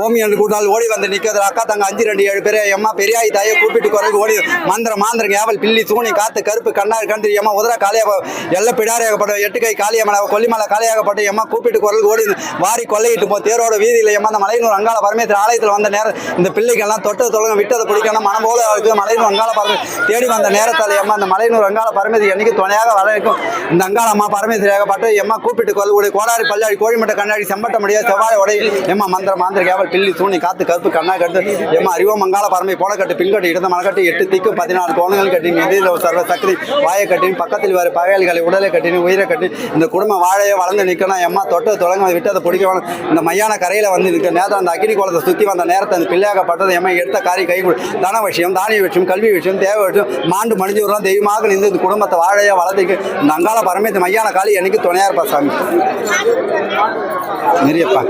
ஓமி என்று கூட்டால் ஓடி வந்து நிற்கிறது அக்கா தங்க 5 2 7 பேர் எம்மா பெரியாய் தாயை கூப்பிட்டு குறைக்கு ஓடி மாந்திரம் ஏவல் பில்லி சூனி காத்து கருப்பு கண்ணாறு கண்டு எம்மா உதர காலியாக எல்ல பிடாரியாகப்பட்ட 8 கை காளியம்மன கொல்லிமலை காலியாகப்பட்டு எம்மா கூப்பிட்டு குரல் ஓடி வாரி கொள்ளையிட்டு போ தேரோட வீதியில் எம்மா அந்த மலையனூர் அங்காள பரமேஸ்வரர் ஆலயத்தில் வந்த நேரம் இந்த பிள்ளைகள்லாம் தொட்டு தொழுங்க விட்டதை பிடிக்கணும் மனம் போல இருக்குது மலையனூர் அங்காள பரமேஸ்வரர் தேடி வந்த நேரத்தால் எம்மா அந்த மலையனூர் அங்காள பரமேஸ்வரர் என்னைக்கு துணையாக வளர்க்கும் இந்த அங்காள அம்மா பரமேஸ்வரியாகப்பட்டு எம்மா கூப்பிட்டு கொல் ஓடி கோடாரி பல்லாடி கோழிமட்ட கண்ணாடி செம்பட்ட முடியாது செவ்வாய் உடை எம்மா மாந்திர கேவல் பில்லி சூனி காத்து கருப்பு கண்ணா கட்டு எம்மா அறிவோ மங்காள பரமை போல கட்டு பின்கட்டு இடத்த மலக்கட்டு 8 திக்கு 14 கோணங்கள் கட்டி நெதியில் சர்வ சக்தி வாயை கட்டின் பக்கத்தில் வர பகையாளிகளை உடலை கட்டினு உயிரை கட்டி இந்த குடும்பம் வாழையை வளர்ந்து நிற்கணும் எம்மா தொட்டு தொடங்க விட்டதை பிடிக்க வேணும் இந்த மையான கரையில் வந்து நிற்க நேரத்தில் அந்த அக்கினி கோலத்தை சுற்றி வந்த நேரத்தை அந்த பிள்ளையாகப்பட்டது எம்மா எடுத்த காரி கை தன விஷயம் தானிய விஷயம் கல்வி விஷயம் தேவை விஷயம் மாண்டு மனிதர்களும் தெய்வமாக நின்று இந்த குடும்பத்தை வாழையை வளர்த்துக்கு இந்த அங்காள பரமை இந்த மையான காளி எனக்கு துணையா இருப்பா சாமி நிறையப்பா